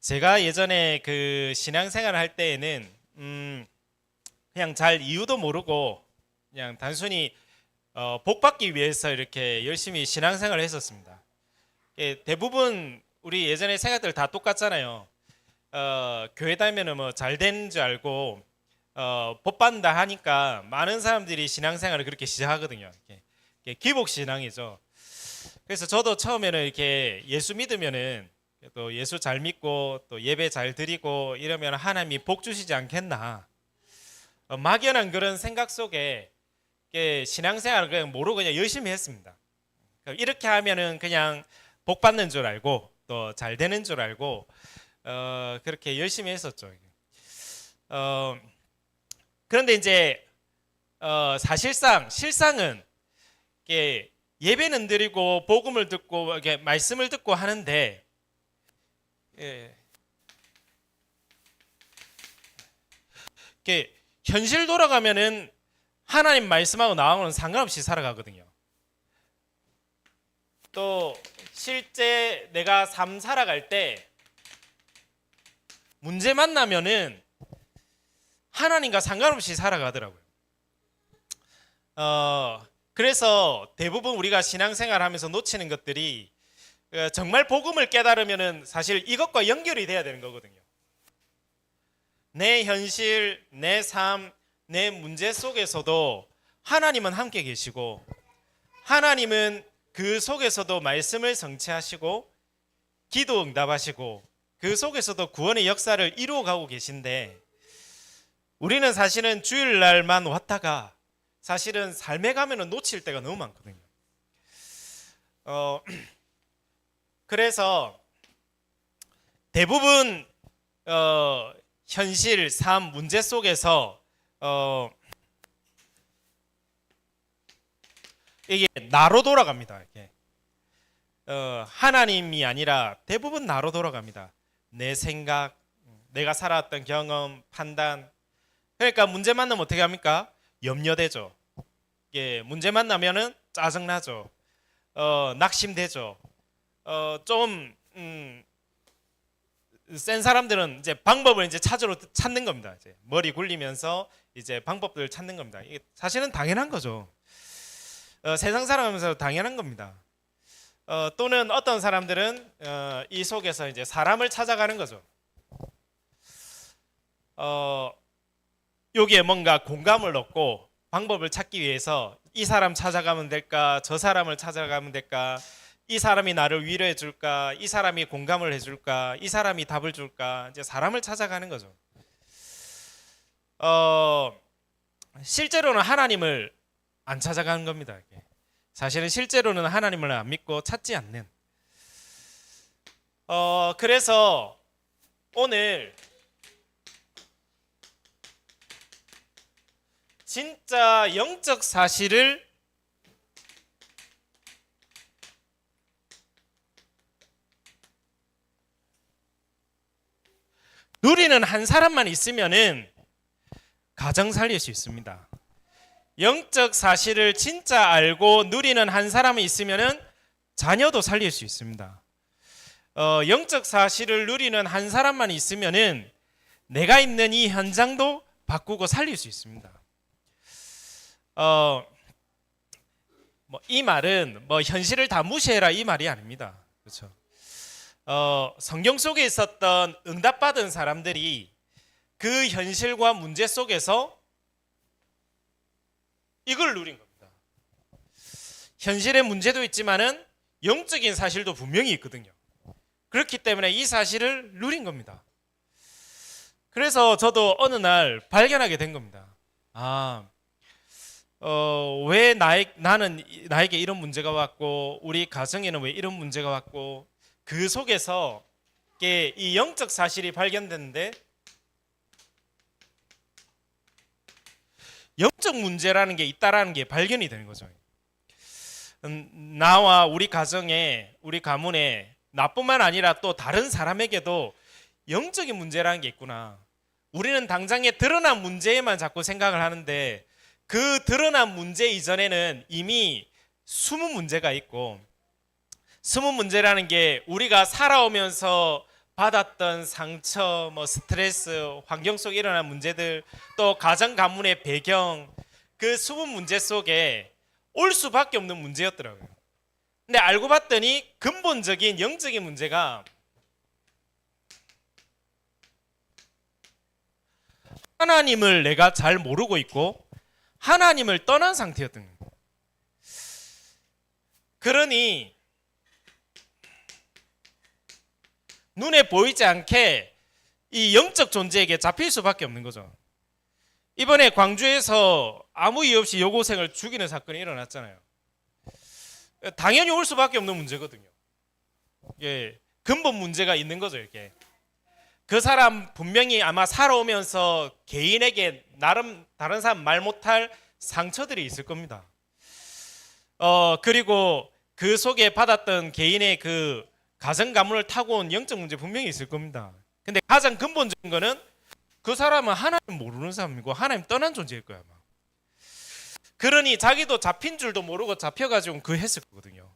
제가 예전에 그 신앙생활을 할 때에는 그냥 잘 이유도 모르고 그냥 단순히 복 받기 위해서 이렇게 열심히 신앙생활을 했었습니다. 대부분 우리 예전에 생각들 다 똑같잖아요. 교회 다니면은 뭐 잘 되는 줄 알고 복 받는다 하니까 많은 사람들이 신앙생활을 그렇게 시작하거든요. 이렇게 기복 신앙이죠. 그래서 저도 처음에는 이렇게 예수 믿으면은 또 예수 잘 믿고 또 예배 잘 드리고 이러면 하나님이 복 주시지 않겠나, 막연한 그런 생각 속에 신앙생활을 그냥 모르고 그냥 열심히 했습니다. 이렇게 하면은 그냥 복 받는 줄 알고 또 잘 되는 줄 알고 그렇게 열심히 했었죠. 그런데 이제 실상은 이게 예배는 드리고 복음을 듣고 이렇게 말씀을 듣고 하는데, 이렇게 현실 돌아가면은 하나님 말씀하고 나하고는 상관없이 살아가거든요. 또 실제 내가 삶 살아갈 때 문제 만나면은 하나님과 상관없이 살아가더라고요. 그래서 대부분 우리가 신앙생활 하면서 놓치는 것들이 정말 복음을 깨달으면은 사실 이것과 연결이 돼야 되는 거거든요. 내 현실, 내 삶, 내 문제 속에서도 하나님은 함께 계시고 하나님은 그 속에서도 말씀을 성취하시고 기도 응답하시고 그 속에서도 구원의 역사를 이루어가고 계신데, 우리는 사실은 주일날만 왔다가 사실은 삶에 가면은 놓칠 때가 너무 많거든요. 그래서 대부분 현실, 삶, 문제 속에서 이게 나로 돌아갑니다. 이게 하나님이 아니라 대부분 나로 돌아갑니다. 내 생각, 내가 살아왔던 경험, 판단. 그러니까 문제 만나면 어떻게 합니까? 염려되죠. 이게 문제 만나면은 짜증나죠. 낙심되죠. 좀 센 사람들은 이제 방법을 이제 찾는 겁니다. 이제 머리 굴리면서 이제 방법들을 찾는 겁니다. 이게 사실은 당연한 거죠. 세상 살아가면서 당연한 겁니다. 또는 어떤 사람들은 이 속에서 이제 사람을 찾아가는 거죠. 여기에 뭔가 공감을 얻고 방법을 찾기 위해서 이 사람 찾아가면 될까, 저 사람을 찾아가면 될까, 이 사람이 나를 위로해 줄까, 이 사람이 공감을 해줄까, 이 사람이 답을 줄까, 이제 사람을 찾아가는 거죠. 실제로는 하나님을 안 찾아가는 겁니다. 사실은 실제로는 하나님을 안 믿고 찾지 않는. 그래서 오늘 진짜 영적 사실을 누리는 한 사람만 있으면은 가정 살릴 수 있습니다. 영적 사실을 진짜 알고 누리는 한 사람이 있으면은 자녀도 살릴 수 있습니다. 영적 사실을 누리는 한 사람만 있으면은 내가 있는 이 현장도 바꾸고 살릴 수 있습니다. 이 말은 현실을 다 무시해라 이 말이 아닙니다. 그렇죠? 성경 속에 있었던 응답받은 사람들이 그 현실과 문제 속에서 이걸 누린 겁니다. 현실의 문제도 있지만은 영적인 사실도 분명히 있거든요. 그렇기 때문에 이 사실을 누린 겁니다. 그래서 저도 어느 날 발견하게 된 겁니다. 왜 나에게 이런 문제가 왔고 우리 가정에는 왜 이런 문제가 왔고, 그 속에서 이 영적 사실이 발견됐는데 영적 문제라는 게 있다라는 게 발견이 되는 거죠. 나와 우리 가정에, 우리 가문에, 나뿐만 아니라 또 다른 사람에게도 영적인 문제라는 게 있구나. 우리는 당장에 드러난 문제에만 자꾸 생각을 하는데 그 드러난 문제 이전에는 이미 숨은 문제가 있고, 숨은 문제라는 게 우리가 살아오면서 받았던 상처, 뭐 스트레스, 환경 속에 일어난 문제들, 또 가정 가문의 배경, 그 수분 문제 속에 올 수밖에 없는 문제였더라고요. 근데 알고 봤더니 근본적인 영적인 문제가 하나님을 내가 잘 모르고 있고 하나님을 떠난 상태였던 거예요. 그러니 눈에 보이지 않게 이 영적 존재에게 잡힐 수밖에 없는 거죠. 이번에 광주에서 아무 이유 없이 여고생을 죽이는 사건이 일어났잖아요. 당연히 올 수밖에 없는 문제거든요. 예, 근본 문제가 있는 거죠. 이렇게 그 사람 분명히 아마 살아오면서 개인에게 나름 다른 사람 말 못할 상처들이 있을 겁니다. 그리고 그 속에 받았던 개인의 그 가정 가문을 타고 온 영적 문제 분명히 있을 겁니다. 근데 가장 근본적인 거는 그 사람은 하나님 모르는 사람이고 하나님 떠난 존재일 거야 아마. 그러니 자기도 잡힌 줄도 모르고 잡혀가지고 그 했을 거거든요.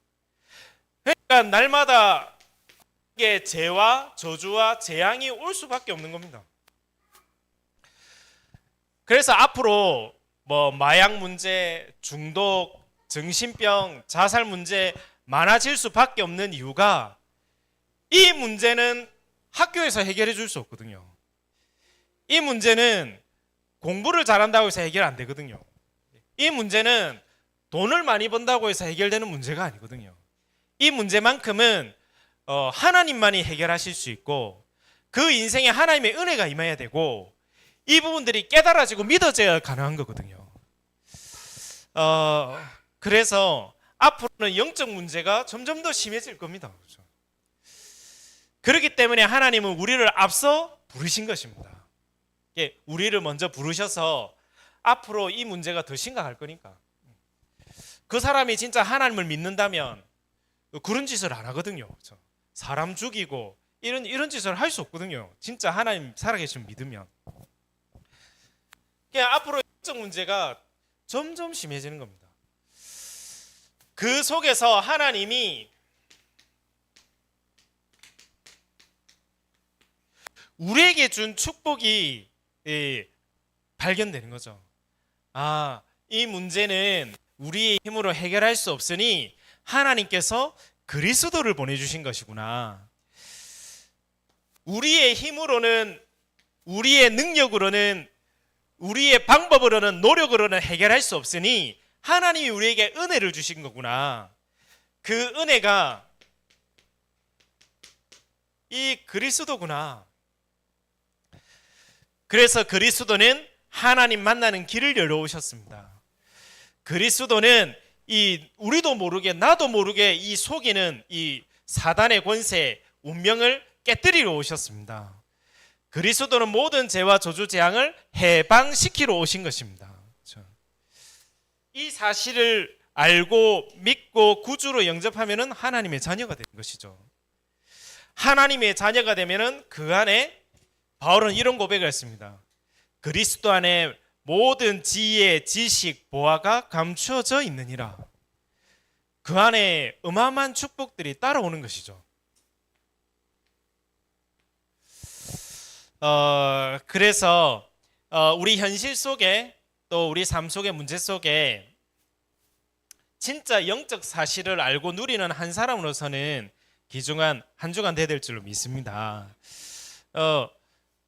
그러니까 날마다 이게 죄와 저주와 재앙이 올 수밖에 없는 겁니다. 그래서 앞으로 뭐 마약 문제, 중독, 정신병, 자살 문제 많아질 수밖에 없는 이유가 이 문제는 학교에서 해결해 줄 수 없거든요. 이 문제는 공부를 잘한다고 해서 해결 안 되거든요. 이 문제는 돈을 많이 번다고 해서 해결되는 문제가 아니거든요. 이 문제만큼은 하나님만이 해결하실 수 있고 그 인생에 하나님의 은혜가 임해야 되고 이 부분들이 깨달아지고 믿어져야 가능한 거거든요. 그래서 앞으로는 영적 문제가 점점 더 심해질 겁니다. 그렇죠? 그렇기 때문에 하나님은 우리를 앞서 부르신 것입니다. 우리를 먼저 부르셔서 앞으로 이 문제가 더 심각할 거니까 그 사람이 진짜 하나님을 믿는다면 그런 짓을 안 하거든요. 그렇죠? 사람 죽이고 이런 짓을 할 수 없거든요. 진짜 하나님 살아계신 믿으면. 그냥 앞으로 영적 문제가 점점 심해지는 겁니다. 그 속에서 하나님이 우리에게 준 축복이 발견되는 거죠. 이 문제는 우리의 힘으로 해결할 수 없으니 하나님께서 그리스도를 보내주신 것이구나. 우리의 힘으로는, 우리의 능력으로는, 우리의 방법으로는, 노력으로는 해결할 수 없으니 하나님이 우리에게 은혜를 주신 거구나. 그 은혜가 이 그리스도구나. 그래서 그리스도는 하나님 만나는 길을 열어오셨습니다. 그리스도는 우리도 모르게 나도 모르게 이 속이는 이 사단의 권세, 운명을 깨뜨리러 오셨습니다. 그리스도는 모든 죄와 저주 재앙을 해방시키러 오신 것입니다. 그렇죠? 이 사실을 알고 믿고 구주로 영접하면은 하나님의 자녀가 되는 것이죠. 하나님의 자녀가 되면은 그 안에 바울은 이런 고백을 했습니다. 그리스도 안에 모든 지혜, 지식, 보화가 감추어져 있느니라. 그 안에 어마어마한 축복들이 따라오는 것이죠. 그래서 우리 현실 속에 또 우리 삶 속의 문제 속에 진짜 영적 사실을 알고 누리는 한 사람으로서는 귀중한 한 주간 돼야 될 줄로 믿습니다.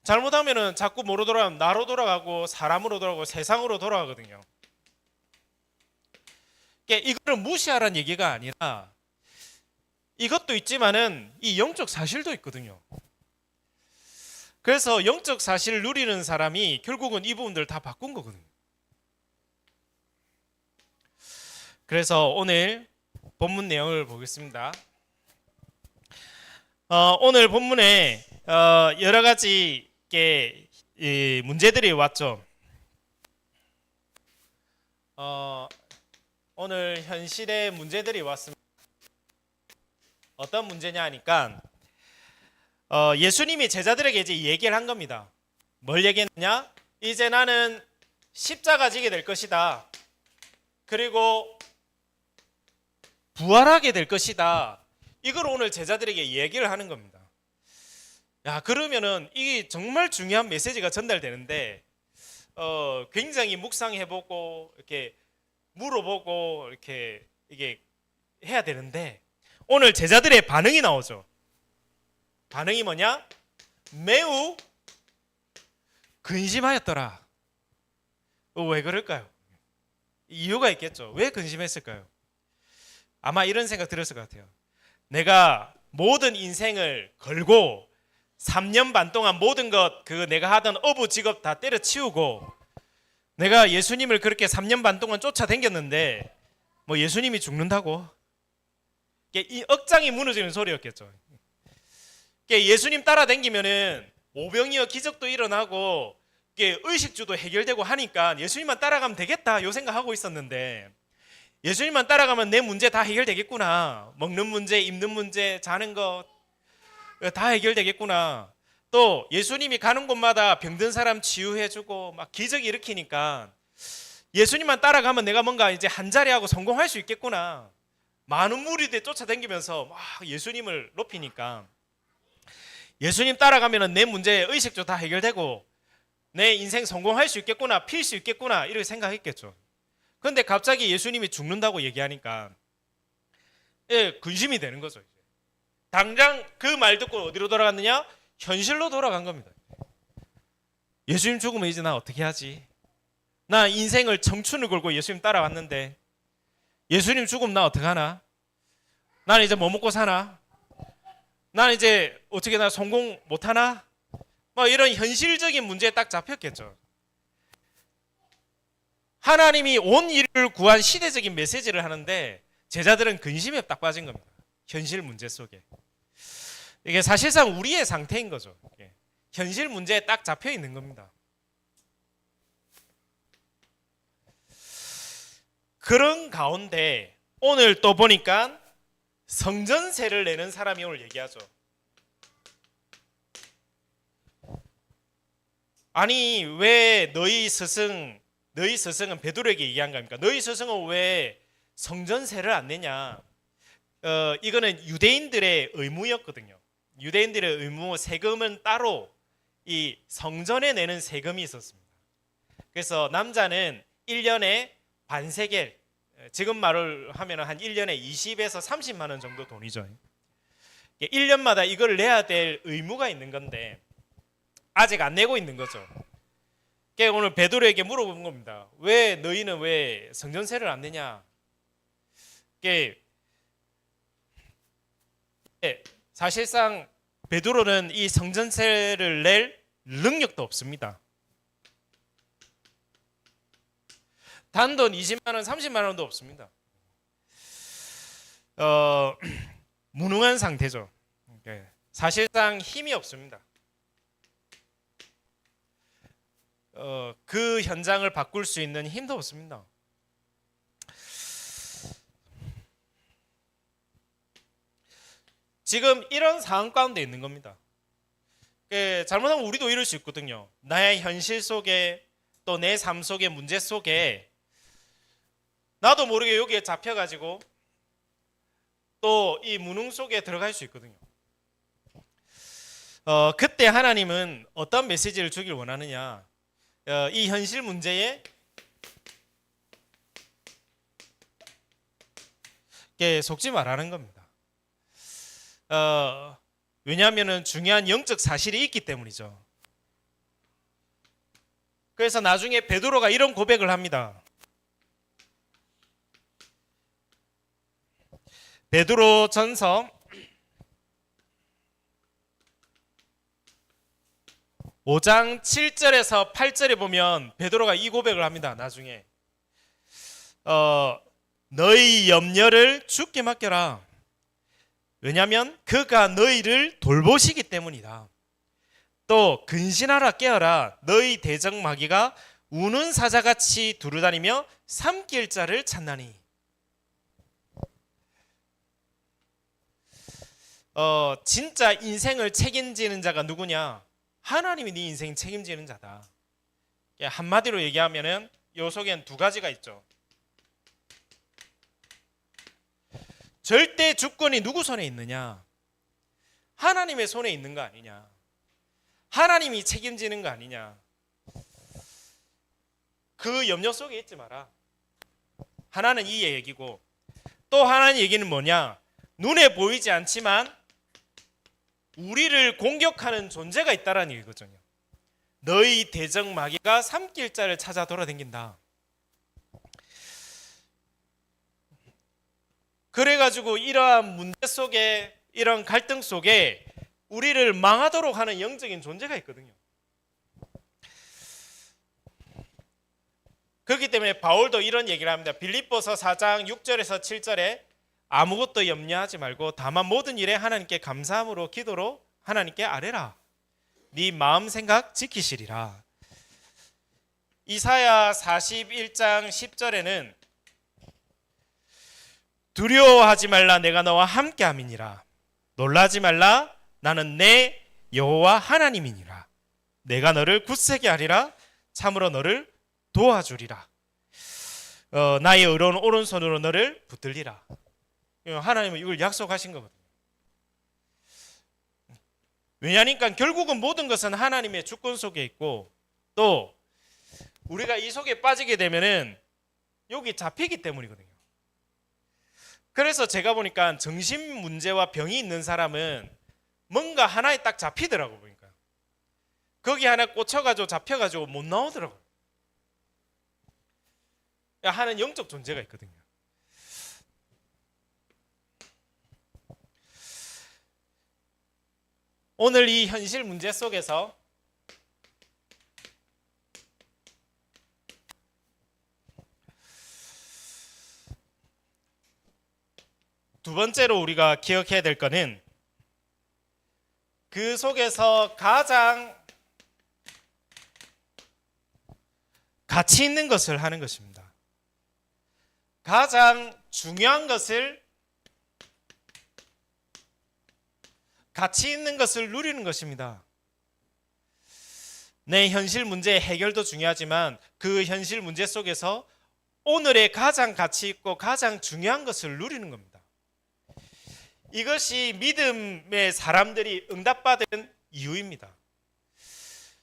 잘못하면은 자꾸 뭐로 돌아가면 나로 돌아가고 사람으로 돌아가고 세상으로 돌아가거든요. 이거를 무시하라는 얘기가 아니라 이것도 있지만은 이 영적 사실도 있거든요. 그래서 영적 사실을 누리는 사람이 결국은 이 부분들을 다 바꾼 거거든요. 그래서 오늘 본문 내용을 보겠습니다. 오늘 본문에 여러 가지 문제들이 왔죠. 오늘 현실의 문제들이 왔습니다. 어떤 문제냐 하니까 예수님이 제자들에게 이제 얘기를 한 겁니다. 뭘 얘기했느냐? 이제 나는 십자가 지게 될 것이다. 그리고 부활하게 될 것이다. 이걸 오늘 제자들에게 얘기를 하는 겁니다. 야, 그러면은 이게 정말 중요한 메시지가 전달되는데 굉장히 묵상해보고 이렇게 물어보고 이렇게 이게 해야 되는데 오늘 제자들의 반응이 나오죠. 반응이 뭐냐? 매우 근심하였더라. 왜 그럴까요? 이유가 있겠죠. 왜 근심했을까요? 아마 이런 생각 들었을 것 같아요. 내가 모든 인생을 걸고 3년 반 동안 모든 것 그 내가 하던 어부 직업 다 때려치우고 내가 예수님을 그렇게 3년 반 동안 쫓아다녔는데 뭐 예수님이 죽는다고? 이 억장이 무너지는 소리였겠죠. 예수님 따라다니면은 오병이어 기적도 일어나고 의식주도 해결되고 하니까 예수님만 따라가면 되겠다 요 생각하고 있었는데 예수님만 따라가면 내 문제 다 해결되겠구나. 먹는 문제, 입는 문제, 자는 거 다 해결되겠구나. 또 예수님이 가는 곳마다 병든 사람 치유해주고 막 기적 일으키니까 예수님만 따라가면 내가 뭔가 이제 한 자리하고 성공할 수 있겠구나. 많은 무리들 쫓아다니면서 막 예수님을 높이니까 예수님 따라가면 내 문제 의식도 다 해결되고 내 인생 성공할 수 있겠구나, 필 수 있겠구나 이렇게 생각했겠죠. 그런데 갑자기 예수님이 죽는다고 얘기하니까 근심이 되는 거죠. 당장 그 말 듣고 어디로 돌아갔느냐? 현실로 돌아간 겁니다. 예수님 죽으면 이제 나 어떻게 하지? 나 인생을 청춘을 걸고 예수님 따라왔는데 예수님 죽으면 나 어떡하나? 나는 이제 뭐 먹고 사나? 나는 이제 어떻게 나 성공 못하나? 뭐 이런 현실적인 문제에 딱 잡혔겠죠. 하나님이 온 일을 구한 시대적인 메시지를 하는데 제자들은 근심에 딱 빠진 겁니다. 현실 문제 속에. 이게 사실상 우리의 상태인 거죠. 현실 문제에 딱 잡혀 있는 겁니다. 그런 가운데 오늘 또 보니까 성전세를 내는 사람이 오늘 얘기하죠. 아니 왜 너희 스승은 베드로에게 얘기한 겁니까? 너희 스승은 왜 성전세를 안 내냐? 이거는 유대인들의 의무였거든요. 유대인들의 의무 세금은 따로 이 성전에 내는 세금이 있었습니다. 그래서 남자는 1년에 반세겔, 지금 말을 하면 한 1년에 20에서 30만 원 정도 돈이죠. 1년마다 이걸 내야 될 의무가 있는 건데 아직 안 내고 있는 거죠. 오늘 베드로에게 물어본 겁니다. 왜 너희는 왜 성전세를 안 내냐? 사실상 베드로는 이 성전세를 낼 능력도 없습니다. 단돈 20만 원, 30만 원도 없습니다. 무능한 상태죠. 사실상 힘이 없습니다. 그 현장을 바꿀 수 있는 힘도 없습니다. 지금 이런 상황 가운데 있는 겁니다. 잘못하면 우리도 이럴 수 있거든요. 나의 현실 속에 또 내 삶 속의 문제 속에 나도 모르게 여기에 잡혀가지고 또 이 무능 속에 들어갈 수 있거든요. 그때 하나님은 어떤 메시지를 주길 원하느냐? 이 현실 문제에 속지 말라는 겁니다. 왜냐하면 중요한 영적 사실이 있기 때문이죠. 그래서 나중에 베드로가 이런 고백을 합니다. 베드로 전서 5장 7절에서 8절에 보면 베드로가 이 고백을 합니다. 나중에 너희 염려를 주께 맡겨라. 왜냐하면 그가 너희를 돌보시기 때문이다. 또 근신하라 깨어라. 너희 대적 마귀가 우는 사자같이 두루다니며 삼킬 자를 찾나니. 진짜 인생을 책임지는 자가 누구냐? 하나님이 네 인생 책임지는 자다. 한마디로 얘기하면은 요 속엔 두 가지가 있죠. 절대 주권이 누구 손에 있느냐? 하나님의 손에 있는 거 아니냐? 하나님이 책임지는 거 아니냐. 그 염려 속에 있지 마라. 하나는 이 얘기고, 또 하나는 얘기는 뭐냐? 눈에 보이지 않지만 우리를 공격하는 존재가 있다라는 얘기거든요. 너희 대적 마귀가 삼킬 자를 찾아 돌아다닌다. 그래가지고 이러한 문제 속에, 이런 갈등 속에 우리를 망하도록 하는 영적인 존재가 있거든요. 그렇기 때문에 바울도 이런 얘기를 합니다. 빌립보서 4장 6절에서 7절에 아무것도 염려하지 말고 다만 모든 일에 하나님께 감사함으로 기도로 하나님께 아뢰라. 네 마음 생각 지키시리라. 이사야 41장 10절에는 두려워하지 말라, 내가 너와 함께함이니라. 놀라지 말라, 나는 내 여호와 하나님이니라. 내가 너를 굳세게 하리라. 참으로 너를 도와주리라. 나의 의로운 오른손으로 너를 붙들리라. 하나님은 이걸 약속하신 거거든요. 왜냐하니까 결국은 모든 것은 하나님의 주권 속에 있고, 또 우리가 이 속에 빠지게 되면은 여기 잡히기 때문이거든요. 그래서 제가 보니까 정신 문제와 병이 있는 사람은 뭔가 하나에 딱 잡히더라고. 보니까 거기 하나 꽂혀가지고 잡혀가지고 못 나오더라고. 하는 영적 존재가 있거든요. 오늘 이 현실 문제 속에서 두 번째로 우리가 기억해야 될 것은 그 속에서 가장 가치 있는 것을 하는 것입니다. 가장 중요한 것을, 가치 있는 것을 누리는 것입니다. 내 현실 문제의 해결도 중요하지만 그 현실 문제 속에서 오늘의 가장 가치 있고 가장 중요한 것을 누리는 겁니다. 이것이 믿음의 사람들이 응답받은 이유입니다.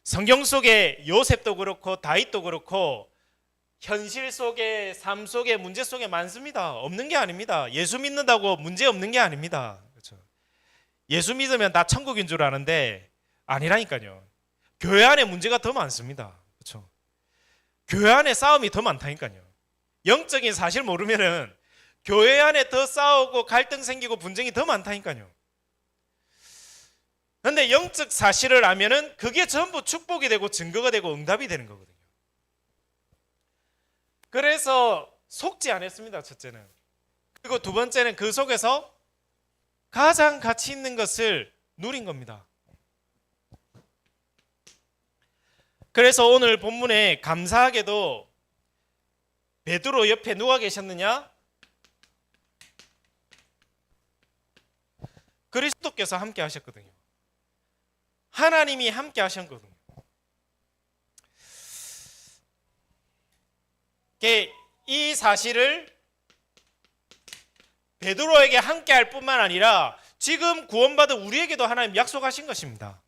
성경 속에 요셉도 그렇고 다윗도 그렇고 현실 속에, 삶 속에, 문제 속에 많습니다. 없는 게 아닙니다. 예수 믿는다고 문제 없는 게 아닙니다. 그렇죠? 예수 믿으면 다 천국인 줄 아는데 아니라니까요. 교회 안에 문제가 더 많습니다. 그렇죠? 교회 안에 싸움이 더 많다니까요. 영적인 사실 모르면은 교회 안에 더 싸우고 갈등 생기고 분쟁이 더 많다니까요. 그런데 영적 사실을 알면은 그게 전부 축복이 되고 증거가 되고 응답이 되는 거거든요. 그래서 속지 않았습니다. 첫째는. 그리고 두 번째는 그 속에서 가장 가치 있는 것을 누린 겁니다. 그래서 오늘 본문에 감사하게도 베드로 옆에 누가 계셨느냐? 그리스도께서 함께 하셨거든요. 하나님이 함께 하셨거든요. 이 사실을 베드로에게 함께 할 뿐만 아니라 지금 구원받은 우리에게도 하나님 약속하신 것입니다.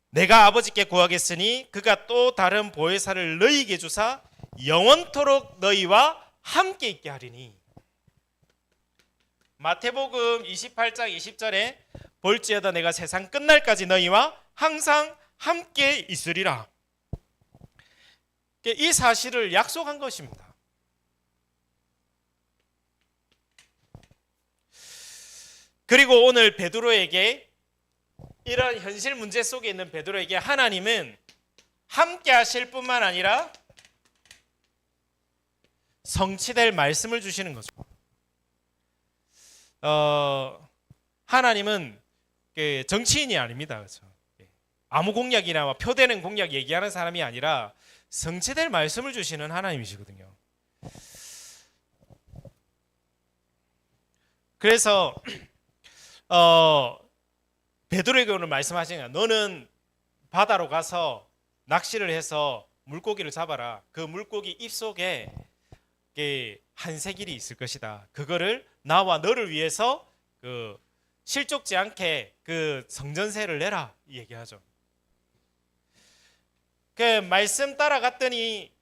내가 아버지께 구하겠으니 그가 또 다른 보혜사를 너희에게 주사 영원토록 너희와 함께 있게 하리니. 마태복음 28장 20절에 볼지어다 내가 세상 끝날까지 너희와 항상 함께 있으리라. 이 사실을 약속한 것입니다. 그리고 오늘 베드로에게, 이런 현실 문제 속에 있는 베드로에게 하나님은 함께 하실 뿐만 아니라 성취될 말씀을 주시는 거죠. 하나님은 정치인이 아닙니다. 그렇죠? 아무 공약이나 표되는 공약 얘기하는 사람이 아니라 성취될 말씀을 주시는 하나님이시거든요. 그래서 베드로에게 오늘 말씀하시냐, 너는 바다로 가서 낚시를 해서 물고기를 잡아라. 그 물고기 입속에 한세길이 있을 것이다. 그거를 나와 너를 위해서 그 실족지 않게 그 성전세를 내라 이 얘기하죠. 그 말씀 따라갔더니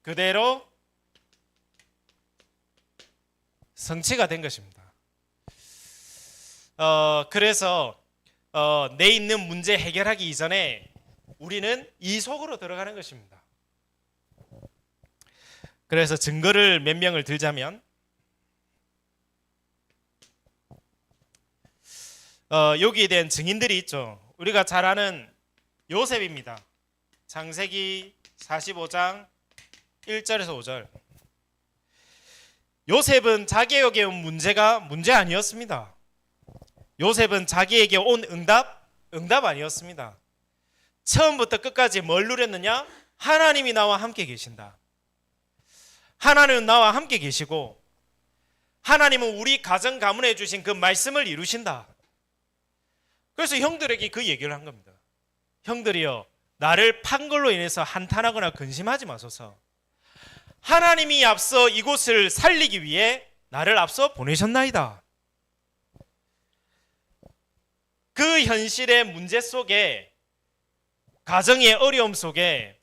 그대로 성취가 된 것입니다. 그래서 내 있는 문제 해결하기 이전에 우리는 이 속으로 들어가는 것입니다. 그래서 증거를 몇 명을 들자면 여기에 대한 증인들이 있죠. 우리가 잘 아는 요셉입니다. 창세기 45장 1절에서 5절. 요셉은 자기에게 온 문제가 문제 아니었습니다. 요셉은 자기에게 온 응답 아니었습니다. 처음부터 끝까지 뭘 누렸느냐? 하나님이 나와 함께 계신다. 하나님은 나와 함께 계시고 하나님은 우리 가정 가문에 주신 그 말씀을 이루신다. 그래서 형들에게 그 얘기를 한 겁니다. 형들이여, 나를 판 걸로 인해서 한탄하거나 근심하지 마소서. 하나님이 앞서 이곳을 살리기 위해 나를 앞서 보내셨나이다. 그 현실의 문제 속에, 가정의 어려움 속에,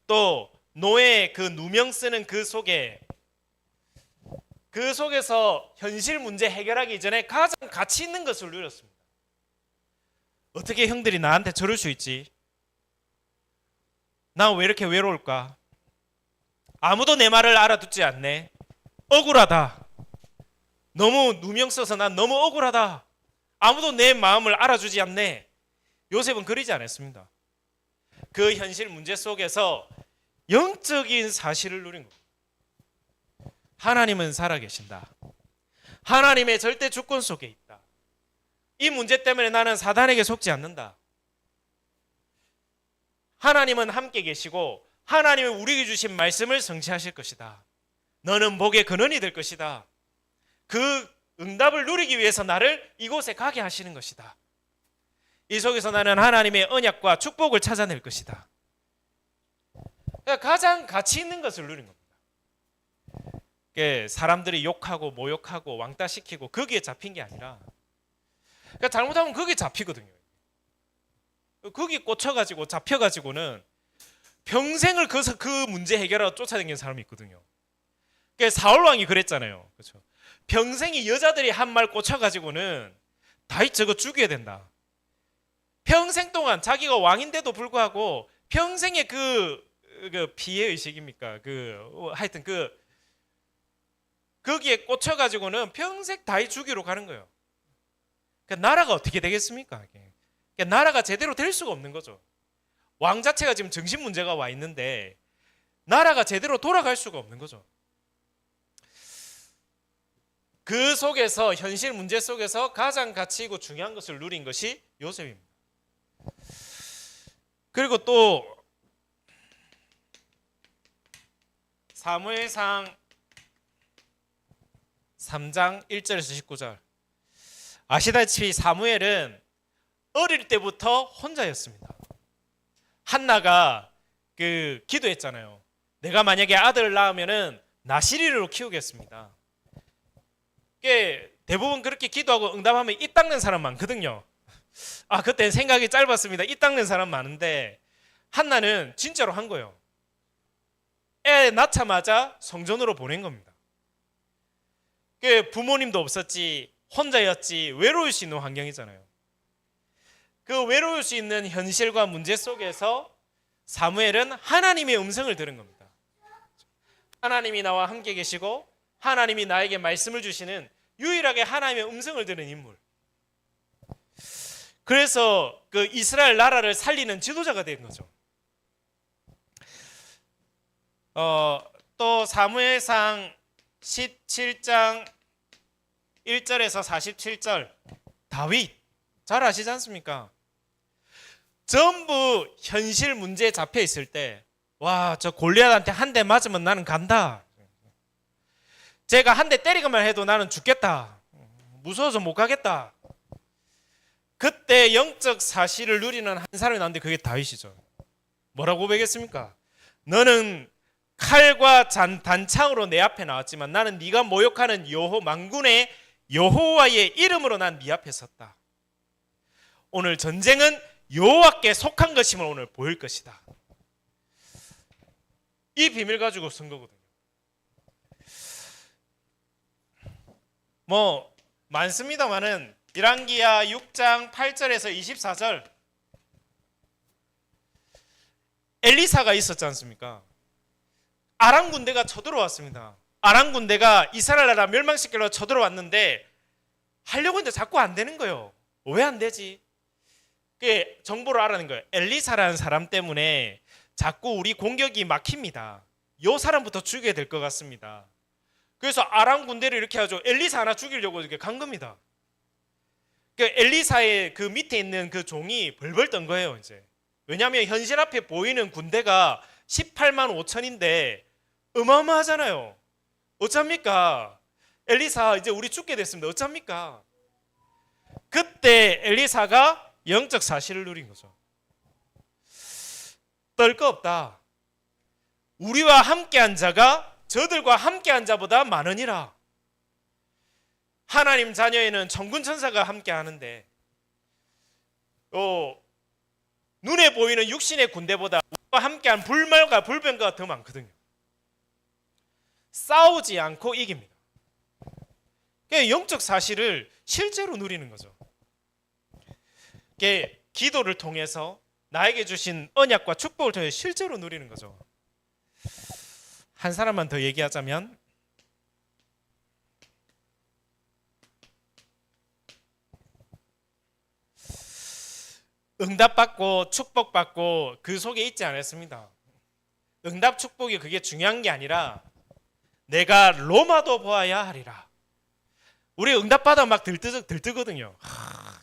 또 노예의 그 누명 쓰는 그 속에서 현실 문제 해결하기 전에 가장 가치 있는 것을 누렸습니다. 어떻게 형들이 나한테 저럴 수 있지? 나 왜 이렇게 외로울까? 아무도 내 말을 알아듣지 않네. 억울하다. 너무 누명 써서 난 너무 억울하다. 아무도 내 마음을 알아주지 않네. 요셉은 그러지 않았습니다. 그 현실 문제 속에서 영적인 사실을 누린 겁니다. 하나님은 살아계신다. 하나님의 절대 주권 속에 있다. 이 문제 때문에 나는 사단에게 속지 않는다. 하나님은 함께 계시고 하나님은 우리에게 주신 말씀을 성취하실 것이다. 너는 복의 근원이 될 것이다. 그 응답을 누리기 위해서 나를 이곳에 가게 하시는 것이다. 이 속에서 나는 하나님의 언약과 축복을 찾아낼 것이다. 그러니까 가장 가치 있는 것을 누린 겁니다. 사람들이 욕하고 모욕하고 왕따시키고 거기에 잡힌 게 아니라, 그러니까 잘못하면 거기에 잡히거든요. 거기에 꽂혀가지고 잡혀가지고는 평생을 그 문제 해결하러 쫓아다니는 사람이 있거든요. 그러니까 사울왕이 그랬잖아요. 그렇죠? 평생이 여자들이 한 말 꽂혀가지고는 다윗 저거 죽여야 된다. 평생 동안 자기가 왕인데도 불구하고 평생의 그 피해의식입니까? 하여튼 거기에 꽂혀가지고는 평생 다윗 죽이러 가는 거예요. 그러니까 나라가 어떻게 되겠습니까? 그러니까 나라가 제대로 될 수가 없는 거죠. 왕 자체가 지금 정신 문제가 와 있는데 나라가 제대로 돌아갈 수가 없는 거죠. 그 속에서, 현실 문제 속에서 가장 가치 있고 중요한 것을 누린 것이 요셉입니다. 그리고 또 사무엘상 3장 1절에서 19절. 아시다시피 사무엘은 어릴 때부터 혼자였습니다. 한나가 기도했잖아요. 내가 만약에 아들을 낳으면은 나시리로 키우겠습니다. 대부분 그렇게 기도하고 응답하면 이 닦는 사람 많거든요. 그때 생각이 짧았습니다. 이 닦는 사람 많은데 한나는 진짜로 한 거예요. 애 낳자마자 성전으로 보낸 겁니다. 부모님도 없었지, 혼자였지, 외로울 수 있는 환경이잖아요. 그 외로울 수 있는 현실과 문제 속에서 사무엘은 하나님의 음성을 들은 겁니다. 하나님이 나와 함께 계시고 하나님이 나에게 말씀을 주시는 유일하게 하나님의 음성을 들은 인물. 그래서 그 이스라엘 나라를 살리는 지도자가 된 거죠. 또 사무엘상 17장 1절에서 47절. 다윗 잘 아시지 않습니까? 전부 현실 문제에 잡혀 있을 때, 와, 저 골리앗한테 한 대 맞으면 나는 간다. 제가 한 대 때리기만 해도 나는 죽겠다. 무서워서 못 가겠다. 그때 영적 사실을 누리는 한 사람이 나왔는데 그게 다윗이죠. 뭐라고 고백했습니까? 너는 칼과 단창으로 내 앞에 나왔지만 나는 네가 모욕하는 여호 만군의 여호와의 이름으로 난 네 앞에 섰다. 오늘 전쟁은 여호와께 속한 것임을 오늘 보일 것이다. 이 비밀 가지고 쓴 거거든요. 뭐 많습니다만은 열왕기하 6장 8절에서 24절 엘리사가 있었지 않습니까? 아람 군대가 쳐들어왔습니다. 아람 군대가 이스라엘 나라 멸망시키려고 쳐들어왔는데 하려고 했는데 자꾸 안 되는 거예요. 왜 안 되지? 그 정보를 알아낸 거예요. 엘리사라는 사람 때문에 자꾸 우리 공격이 막힙니다. 이 사람부터 죽여야 될 것 같습니다. 그래서 아람 군대를 이렇게 하죠. 엘리사 하나 죽이려고 이렇게 간 겁니다. 그 엘리사의 그 밑에 있는 그 종이 벌벌 떤 거예요, 이제. 왜냐하면 현실 앞에 보이는 군대가 18만 5천인데 어마어마하잖아요. 어쩝니까? 엘리사 이제 우리 죽게 됐습니다. 어쩝니까? 그때 엘리사가 영적 사실을 누린 거죠. 떨 거 없다. 우리와 함께한 자가 저들과 함께한 자보다 많으니라. 하나님 자녀에는 천군 천사가 함께하는데 눈에 보이는 육신의 군대보다 우리와 함께한 불말과 불변과가 더 많거든요. 싸우지 않고 이깁니다. 영적 사실을 실제로 누리는 거죠. 기도를 통해서 나에게 주신 언약과 축복을 통해 실제로 누리는 거죠. 한 사람만 더 얘기하자면 응답받고 축복받고 그 속에 있지 않았습니다. 응답 축복이 그게 중요한 게 아니라 내가 로마도 보아야 하리라. 우리 응답받아 막 들뜨거든요.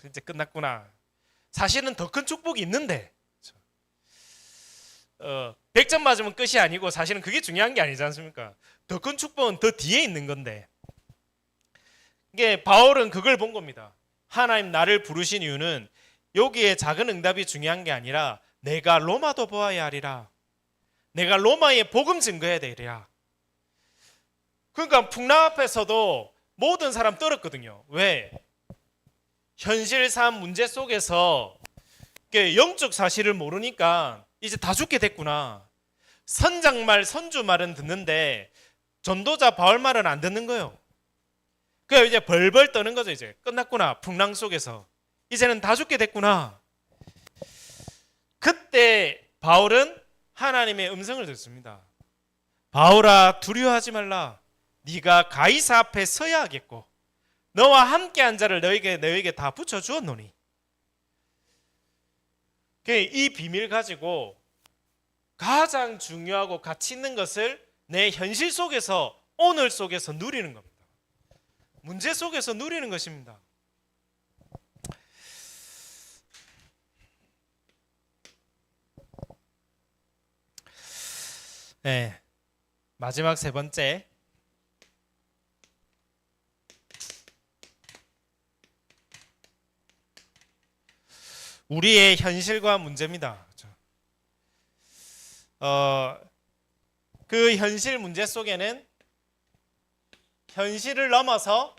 이제 끝났구나. 사실은 더 큰 축복이 있는데 100점 맞으면 끝이 아니고 사실은 그게 중요한 게 아니지 않습니까? 더 큰 축복은 더 뒤에 있는 건데 이게 바울은 그걸 본 겁니다. 하나님 나를 부르신 이유는 여기에 작은 응답이 중요한 게 아니라 내가 로마도 보아야 하리라. 내가 로마에 복음 증거해야 되리라. 그러니까 풍랑 앞에서도 모든 사람 떨었거든요. 왜? 현실 삶 문제 속에서 영적 사실을 모르니까 이제 다 죽게 됐구나. 선장 말, 선주 말은 듣는데 전도자 바울 말은 안 듣는 거예요. 그래서 이제 벌벌 떠는 거죠. 이제 끝났구나. 풍랑 속에서 이제는 다 죽게 됐구나. 그때 바울은 하나님의 음성을 듣습니다. 바울아 두려워하지 말라. 네가 가이사 앞에 서야 하겠고 너와 함께한 자를 너에게 다 붙여주었노니. 이 비밀 가지고 가장 중요하고 가치 있는 것을 내 현실 속에서 오늘 속에서 누리는 겁니다. 문제 속에서 누리는 것입니다. 네, 마지막 세 번째 우리의 현실과 문제입니다. 그 현실 문제 속에는 현실을 넘어서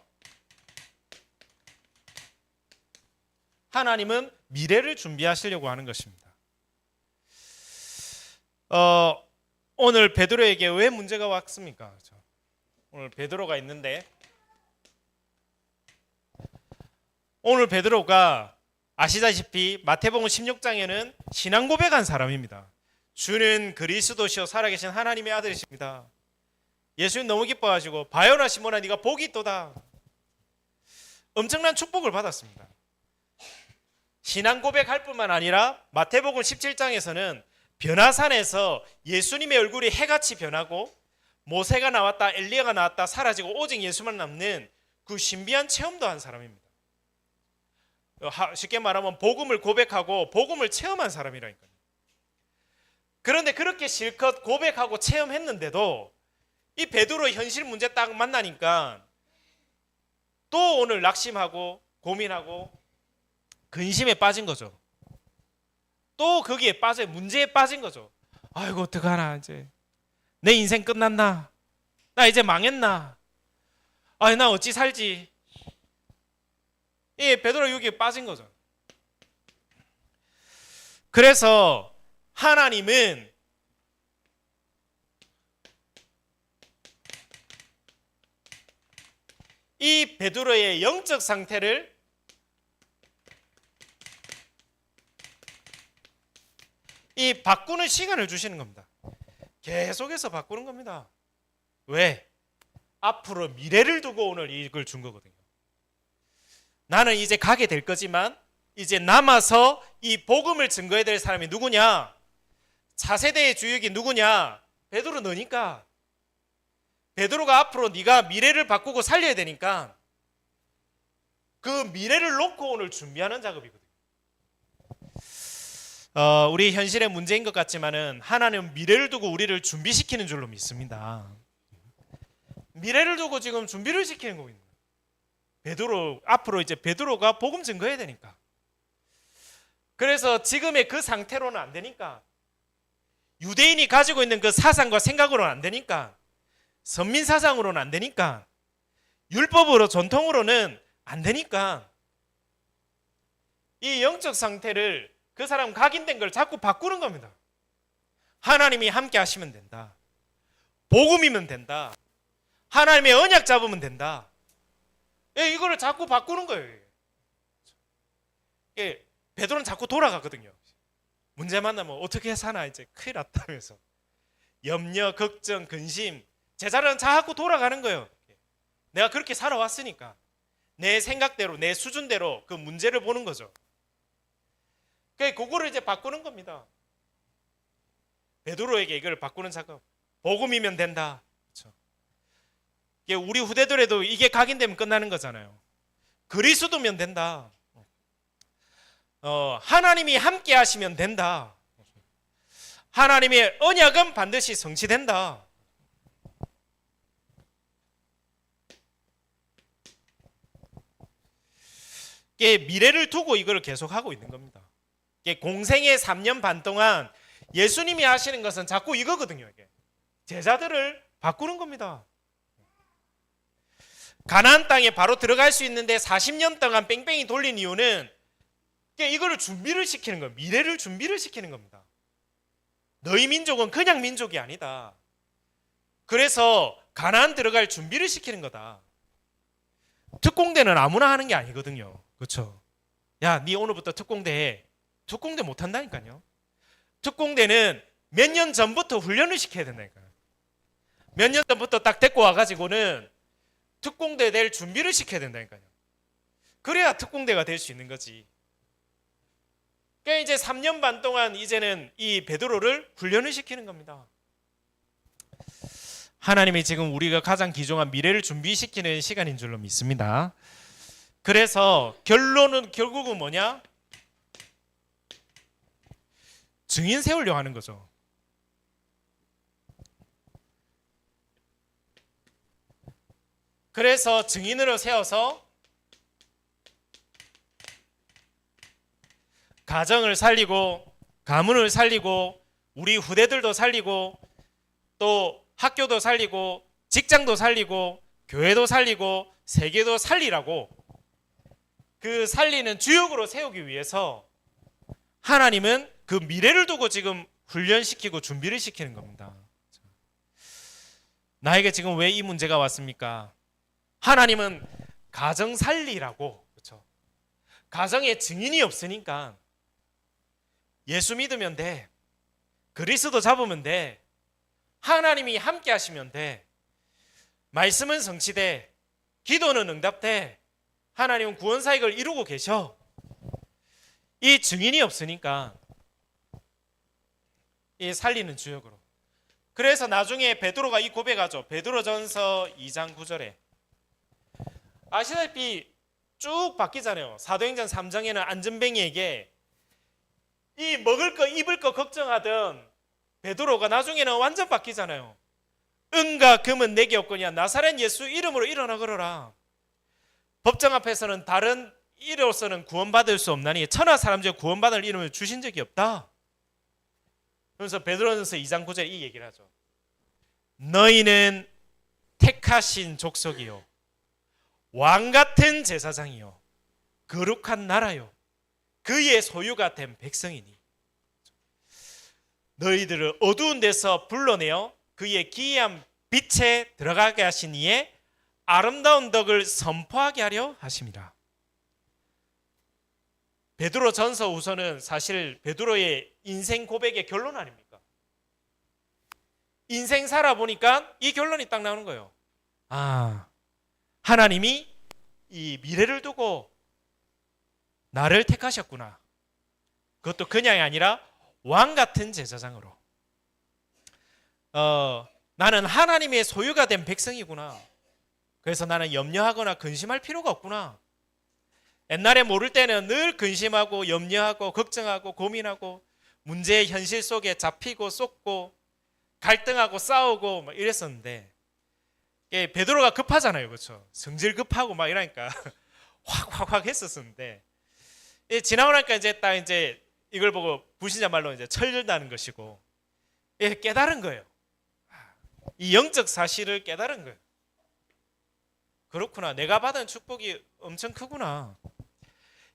하나님은 미래를 준비하시려고 하는 것입니다. 오늘 베드로에게 왜 문제가 왔습니까? 오늘 베드로가 있는데 오늘 베드로가 아시다시피 마태복음 16장에는 신앙 고백한 사람입니다. 주는 그리스도시요 살아계신 하나님의 아들이십니다. 예수님 너무 기뻐하시고 바요나 시몬아 네가 복이 있도다. 엄청난 축복을 받았습니다. 신앙 고백할 뿐만 아니라 마태복음 17장에서는 변화산에서 예수님의 얼굴이 해같이 변하고 모세가 나왔다 엘리야가 나왔다 사라지고 오직 예수만 남는 그 신비한 체험도 한 사람입니다. 쉽게 말하면 복음을 고백하고 복음을 체험한 사람이라니까요. 그런데 그렇게 실컷 고백하고 체험했는데도 이 베드로 현실 문제 딱 만나니까 또 오늘 낙심하고 고민하고 근심에 빠진 거죠. 또 거기에 빠져 문제에 빠진 거죠. 아이고 어떡하나 이제 내 인생 끝났나? 나 이제 망했나? 나 어찌 살지? 이 베드로 여기에 빠진 거죠. 그래서 하나님은 이 베드로의 영적 상태를 이 바꾸는 시간을 주시는 겁니다. 계속해서 바꾸는 겁니다. 왜? 앞으로 미래를 두고 오늘 이걸 준 거거든요. 나는 이제 가게 될 거지만 이제 남아서 이 복음을 증거해야 될 사람이 누구냐? 차세대의 주역이 누구냐? 베드로 너니까. 베드로가 앞으로 네가 미래를 바꾸고 살려야 되니까 그 미래를 놓고 오늘 준비하는 작업이거든요. 우리 현실의 문제인 것 같지만은 하나님은 미래를 두고 우리를 준비시키는 줄로 믿습니다. 미래를 두고 지금 준비를 시키는 거거든요. 베드로 앞으로 이제 베드로가 복음 증거해야 되니까. 그래서 지금의 그 상태로는 안 되니까, 유대인이 가지고 있는 그 사상과 생각으로는 안 되니까, 선민 사상으로는 안 되니까, 율법으로 전통으로는 안 되니까 이 영적 상태를 그 사람 각인된 걸 자꾸 바꾸는 겁니다. 하나님이 함께 하시면 된다. 복음이면 된다. 하나님의 언약 잡으면 된다. 이거를 자꾸 바꾸는 거예요. 베드로는 자꾸 돌아가거든요. 문제 만나면 어떻게 사나 이제 큰일 났다면서 염려, 걱정, 근심, 제자는 자꾸 돌아가는 거예요. 내가 그렇게 살아왔으니까 내 생각대로 내 수준대로 그 문제를 보는 거죠. 그거를 이제 바꾸는 겁니다. 베드로에게 이걸 바꾸는 작업. 복음이면 된다. 그렇죠? 우리 후대들에도 이게 각인되면 끝나는 거잖아요. 그리스도면 된다. 하나님이 함께 하시면 된다. 하나님의 언약은 반드시 성취된다. 미래를 두고 이걸 계속하고 있는 겁니다. 공생의 3년 반 동안 예수님이 하시는 것은 자꾸 이거거든요. 이게 제자들을 바꾸는 겁니다. 가나안 땅에 바로 들어갈 수 있는데 40년 동안 뺑뺑이 돌린 이유는 이거를 준비를 시키는 거예요. 미래를 준비를 시키는 겁니다. 너희 민족은 그냥 민족이 아니다. 그래서 가나안 들어갈 준비를 시키는 거다. 특공대는 아무나 하는 게 아니거든요. 그렇죠? 야, 네 오늘부터 특공대 해. 특공대 못 한다니까요. 특공대는 몇 년 전부터 훈련을 시켜야 된다니까요. 몇 년 전부터 딱 데리고 와가지고는 특공대 될 준비를 시켜야 된다니까요. 그래야 특공대가 될 수 있는 거지. 그러니까 이제 3년 반 동안 이제는 이 베드로를 훈련을 시키는 겁니다. 하나님이 지금 우리가 가장 귀중한 미래를 준비시키는 시간인 줄로 믿습니다. 그래서 결국은 뭐냐? 증인 세우려고 하는 거죠. 그래서 증인으로 세워서 가정을 살리고 가문을 살리고 우리 후대들도 살리고 또 학교도 살리고 직장도 살리고 교회도 살리고 세계도 살리라고 그 살리는 주역으로 세우기 위해서 하나님은 그 미래를 두고 지금 훈련시키고 준비를 시키는 겁니다. 나에게 지금 왜 이 문제가 왔습니까? 하나님은 가정 살리라고, 그렇죠? 가정에 증인이 없으니까 예수 믿으면 돼. 그리스도 잡으면 돼. 하나님이 함께 하시면 돼. 말씀은 성취돼. 기도는 응답돼. 하나님은 구원 사역을 이루고 계셔. 이 증인이 없으니까 이 살리는 주역으로. 그래서 나중에 베드로가 이 고백하죠. 베드로전서 2장 9절에 아시다시피 쭉 바뀌잖아요. 사도행전 3장에는 안전뱅이에게 이 먹을 거 입을 거 걱정하던 베드로가 나중에는 완전 바뀌잖아요. 은과 금은 내게 없거니와 나사렛 예수 이름으로 일어나 걸어라. 법정 앞에서는 다른 이로서는 구원받을 수 없나니 천하 사람 중에 구원받을 이름을 주신 적이 없다. 그래서 베드로전서 2장 9절에 이 얘기를 하죠. 너희는 택하신 족속이요 왕 같은 제사장이요 거룩한 나라요 그의 소유가 된 백성이니 너희들을 어두운 데서 불러내어 그의 기이한 빛에 들어가게 하신 이의 아름다운 덕을 선포하게 하려 하심이라. 베드로 전서 후서는 사실 베드로의 인생 고백의 결론 아닙니까? 인생 살아보니까 이 결론이 딱 나오는 거예요. 아, 하나님이 이 미래를 두고 나를 택하셨구나. 그것도 그냥이 아니라 왕 같은 제사장으로. 나는 하나님의 소유가 된 백성이구나. 그래서 나는 염려하거나 근심할 필요가 없구나. 옛날에 모를 때는 늘 근심하고 염려하고 걱정하고 고민하고 문제의 현실 속에 잡히고 쏟고 갈등하고 싸우고 막 이랬었는데 베드로가 급하잖아요, 그렇죠? 성질 급하고 막 이러니까 확 했었었는데 지나고 나니까 이제 이걸 보고 불신자 말로 이제 철들다는 것이고 깨달은 거예요. 이 영적 사실을 깨달은 거예요. 그렇구나. 내가 받은 축복이 엄청 크구나.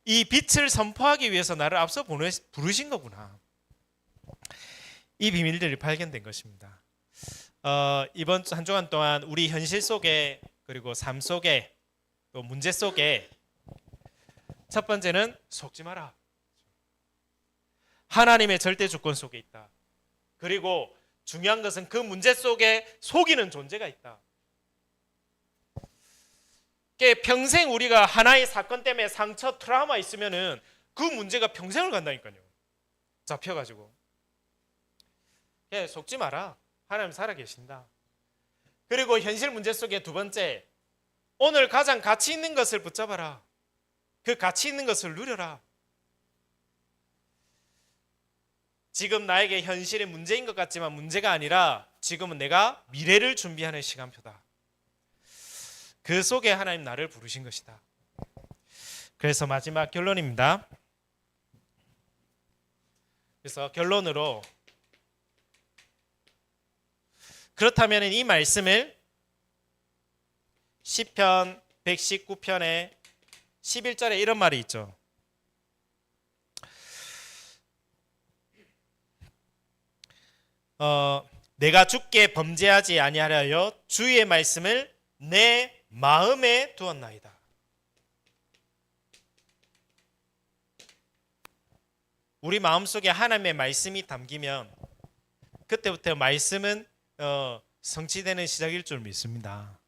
이 빛을 선포하기 위해서 나를 앞서 부르신 거구나. 이 비밀들이 발견된 것입니다. 이번 한 주간 동안 우리 현실 속에 그리고 삶 속에 또 문제 속에 첫 번째는 속지 마라. 하나님의 절대 주권 속에 있다. 그리고 중요한 것은 그 문제 속에 속이는 존재가 있다. 평생 우리가 하나의 사건 때문에 상처, 트라우마 있으면은 그 문제가 평생을 간다니까요. 잡혀가지고. 속지 마라. 하나님 살아계신다. 그리고 현실 문제 속에 두 번째, 오늘 가장 가치 있는 것을 붙잡아라. 그 가치 있는 것을 누려라. 지금 나에게 현실의 문제인 것 같지만 문제가 아니라 지금은 내가 미래를 준비하는 시간표다. 그 속에 하나님 나를 부르신 것이다. 그래서 마지막 결론입니다. 그래서 결론으로 그렇다면 이 말씀을 시편 119편의 11절에 이런 말이 있죠. 내가 주께 범죄하지 아니하려 주의 말씀을 내 마음에 두었나이다. 우리 마음속에 하나님의 말씀이 담기면 그때부터 말씀은 성취되는 시작일 줄 믿습니다.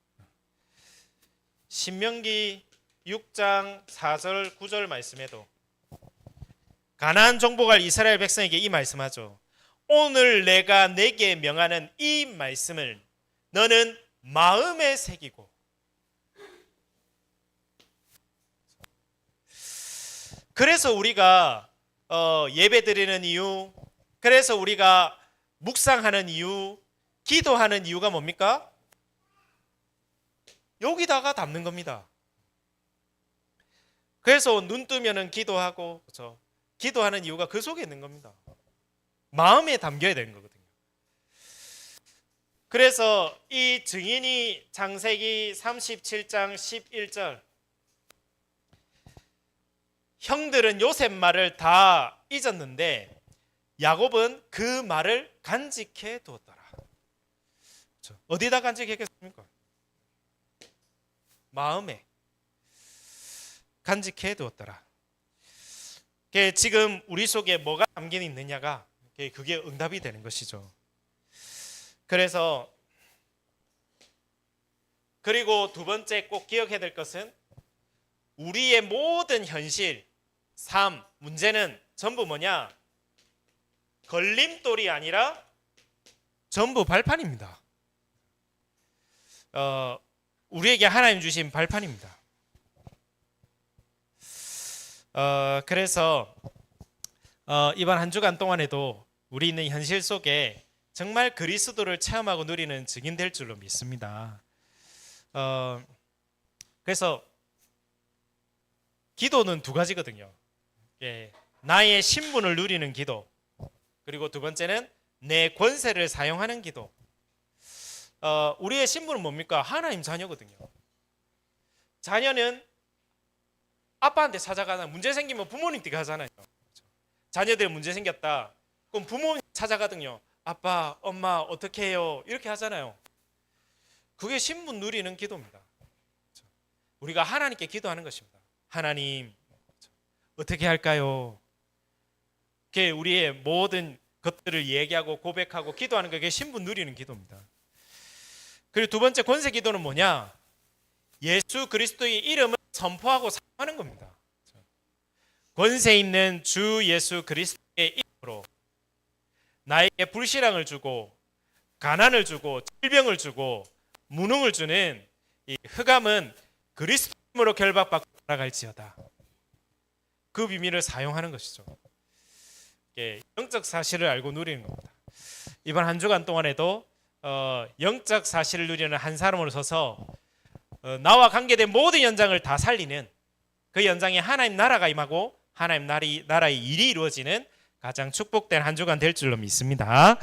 신명기 6장 4절 9절 말씀에도 가나안 정복할 이스라엘 백성에게 이 말씀하죠. 오늘 내가 내게 명하는 이 말씀을 너는 마음에 새기고. 그래서 우리가 예배 드리는 이유, 그래서 우리가 묵상하는 이유, 기도하는 이유가 뭡니까? 여기다가 담는 겁니다. 그래서 눈 뜨면은 기도하고, 그렇죠? 기도하는 이유가 그 속에 있는 겁니다. 마음에 담겨야 되는 거거든요. 그래서 이 증인이 창세기 37장 11절 형들은 요셉 말을 다 잊었는데 야곱은 그 말을 간직해 두었더라. 그렇죠? 어디다 간직했겠습니까? 마음에 간직해 두었더라. 지금 우리 속에 뭐가 담겨 있느냐가 그게 응답이 되는 것이죠. 그래서 그리고 두 번째 꼭 기억해야 될 것은 우리의 모든 현실, 삶, 문제는 전부 뭐냐? 걸림돌이 아니라 전부 발판입니다. 우리에게 하나님 주신 발판입니다. 그래서 이번 한 주간 동안에도 우리 있는 현실 속에 정말 그리스도를 체험하고 누리는 증인 될 줄로 믿습니다. 그래서 기도는 두 가지거든요. 나의 신분을 누리는 기도, 그리고 두 번째는 내 권세를 사용하는 기도. 우리의 신분은 뭡니까? 하나님 자녀거든요. 자녀는 아빠한테 찾아가나 문제 생기면 부모님께 가잖아요. 자녀들 문제 생겼다. 그럼 부모님 찾아가든요. 아빠, 엄마 어떻게 해요? 이렇게 하잖아요. 그게 신분 누리는 기도입니다. 우리가 하나님께 기도하는 것입니다. 하나님 어떻게 할까요? 그게 우리의 모든 것들을 얘기하고 고백하고 기도하는 게 신분 누리는 기도입니다. 그리고 두 번째 권세 기도는 뭐냐? 예수 그리스도의 이름을 선포하고 사용하는 겁니다. 권세 있는 주 예수 그리스도의 이름으로 나에게 불신앙을 주고 가난을 주고 질병을 주고 무능을 주는 이 흑암은 그리스도 이름으로 결박받고 나갈지어다. 그 비밀을 사용하는 것이죠. 영적 사실을 알고 누리는 겁니다. 이번 한 주간 동안에도 영적 사실을 누리는 한 사람으로서서 나와 관계된 모든 연장을 다 살리는 그 연장에 하나님 나라가 임하고 하나님 나라의 일이 이루어지는 가장 축복된 한 주간 될 줄로 믿습니다.